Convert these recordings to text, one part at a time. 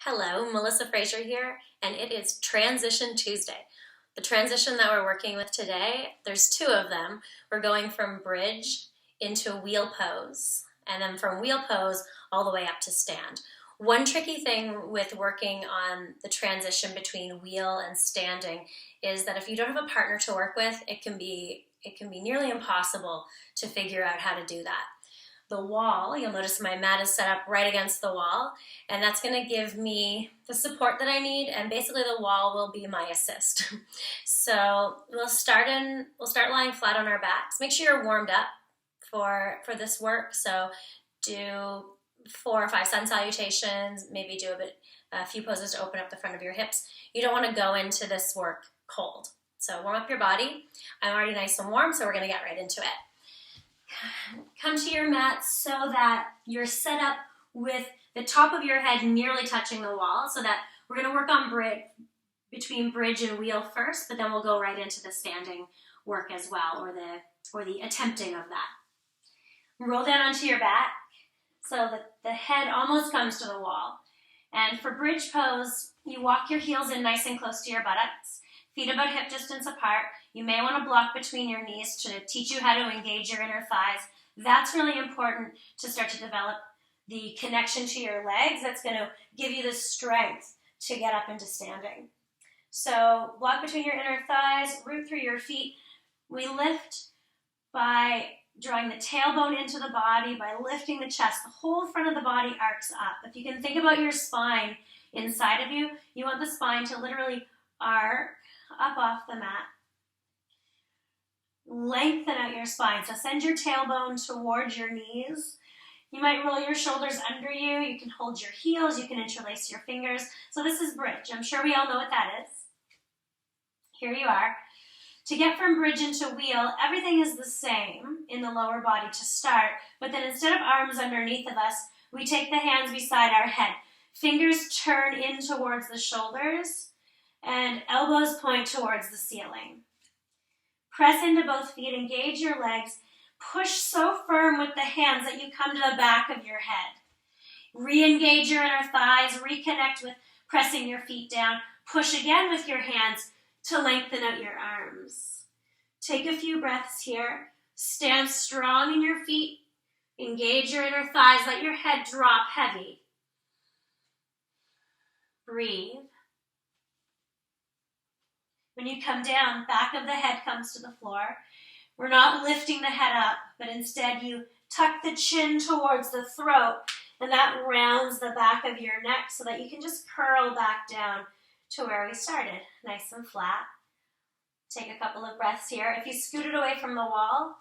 Hello, Melissa Frazier here, and it is Transition Tuesday. The transition that we're working with today, there's two of them. We're going from bridge into wheel pose, and then from wheel pose all the way up to stand. One tricky thing with working on the transition between wheel and standing is that if you don't have a partner to work with, it can be nearly impossible to figure out how to do that. The wall, you'll notice my mat is set up right against the wall, and that's going to give me the support that I need, and basically the wall will be my assist. So we'll start lying flat on our backs. Make sure you're warmed up for this work. So do 4 or 5 sun salutations, maybe do a few poses to open up the front of your hips. You don't want to go into this work cold. So warm up your body. I'm already nice and warm, so we're going to get right into it. Come to your mat so that you're set up with the top of your head nearly touching the wall, so that we're going to work on between bridge and wheel first, but then we'll go right into the standing work as well, or the attempting of that. Roll down onto your back so that the head almost comes to the wall. And for bridge pose, you walk your heels in nice and close to your buttocks, feet about hip distance apart. You may want to block between your knees to teach you how to engage your inner thighs. That's really important to start to develop the connection to your legs. That's going to give you the strength to get up into standing. So block between your inner thighs, root through your feet. We lift by drawing the tailbone into the body, by lifting the chest. The whole front of the body arcs up. If you can think about your spine inside of you, you want the spine to literally arc up off the mat. Lengthen out your spine. So send your tailbone towards your knees. You might roll your shoulders under you. You can hold your heels. You can interlace your fingers. So this is bridge. I'm sure we all know what that is. Here you are. To get from bridge into wheel, everything is the same in the lower body to start, but then instead of arms underneath of us, we take the hands beside our head. Fingers turn in towards the shoulders, and elbows point towards the ceiling. Press into both feet, engage your legs, push so firm with the hands that you come to the back of your head. Re-engage your inner thighs, reconnect with pressing your feet down, push again with your hands to lengthen out your arms. Take a few breaths here, stand strong in your feet, engage your inner thighs, let your head drop heavy. Breathe. When you come down, back of the head comes to the floor. We're not lifting the head up, but instead you tuck the chin towards the throat, and that rounds the back of your neck so that you can just curl back down to where we started, nice and flat. Take a couple of breaths here. If you scooted away from the wall,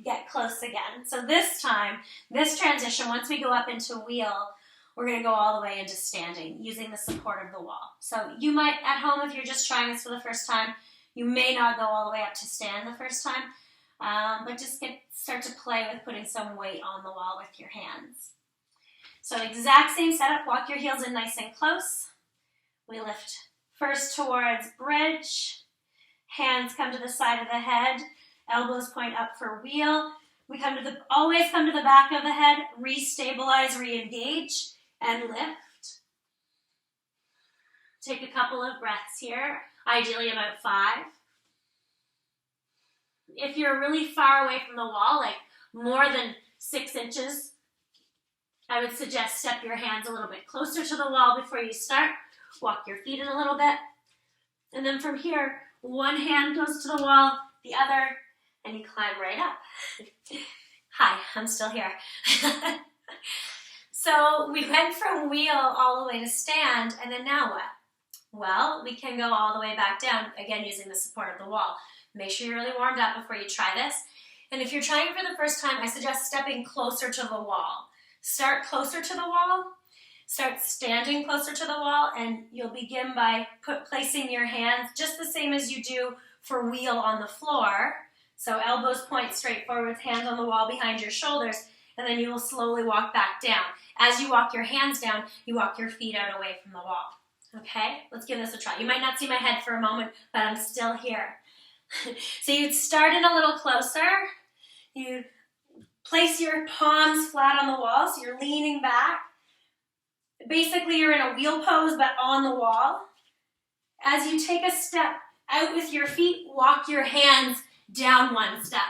get close again. So this time, this transition, once we go up into wheel, we're going to go all the way into standing using the support of the wall. So you might, at home, if you're just trying this for the first time, you may not go all the way up to stand the first time, but just start to play with putting some weight on the wall with your hands. So exact same setup, walk your heels in nice and close. We lift first towards bridge, hands come to the side of the head, elbows point up for wheel. We always come to the back of the head, re-stabilize, re-engage, and lift. Take a couple of breaths here, ideally about 5. If you're really far away from the wall, like more than 6 inches, I would suggest step your hands a little bit closer to the wall before you start. Walk your feet in a little bit. And then from here, one hand goes to the wall, the other, and you climb right up. Hi, I'm still here. So we went from wheel all the way to stand, and then now what? Well, we can go all the way back down, again using the support of the wall. Make sure you're really warmed up before you try this. And if you're trying for the first time, I suggest stepping closer to the wall. Start closer to the wall, start standing closer to the wall, and you'll begin by placing your hands just the same as you do for wheel on the floor. So elbows point straight forward, hands on the wall behind your shoulders, and then you will slowly walk back down. As you walk your hands down, you walk your feet out away from the wall. Okay, let's give this a try. You might not see my head for a moment, but I'm still here. So you'd start in a little closer. You place your palms flat on the wall, so you're leaning back. Basically, you're in a wheel pose, but on the wall. As you take a step out with your feet, walk your hands down one step.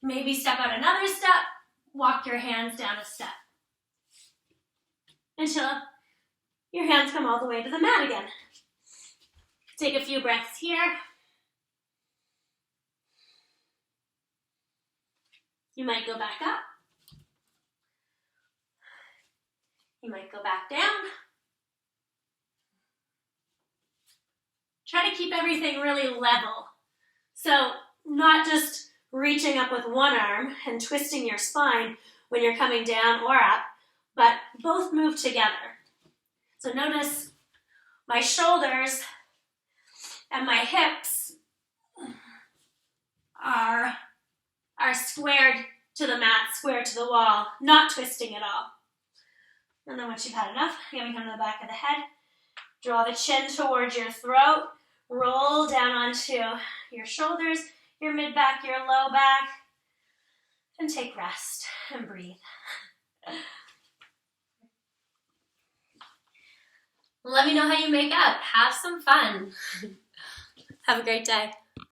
Maybe step out another step, walk your hands down a step. Until your hands come all the way to the mat again. Take a few breaths here. You might go back up. You might go back down. Try to keep everything really level. So not just reaching up with one arm and twisting your spine when you're coming down or up, but both move together. So notice my shoulders and my hips are squared to the mat, squared to the wall, not twisting at all. And then once you've had enough, you're going to come to the back of the head, draw the chin towards your throat, roll down onto your shoulders, your mid-back, your low back, and take rest and breathe. Let me know how you make out. Have some fun. Have a great day.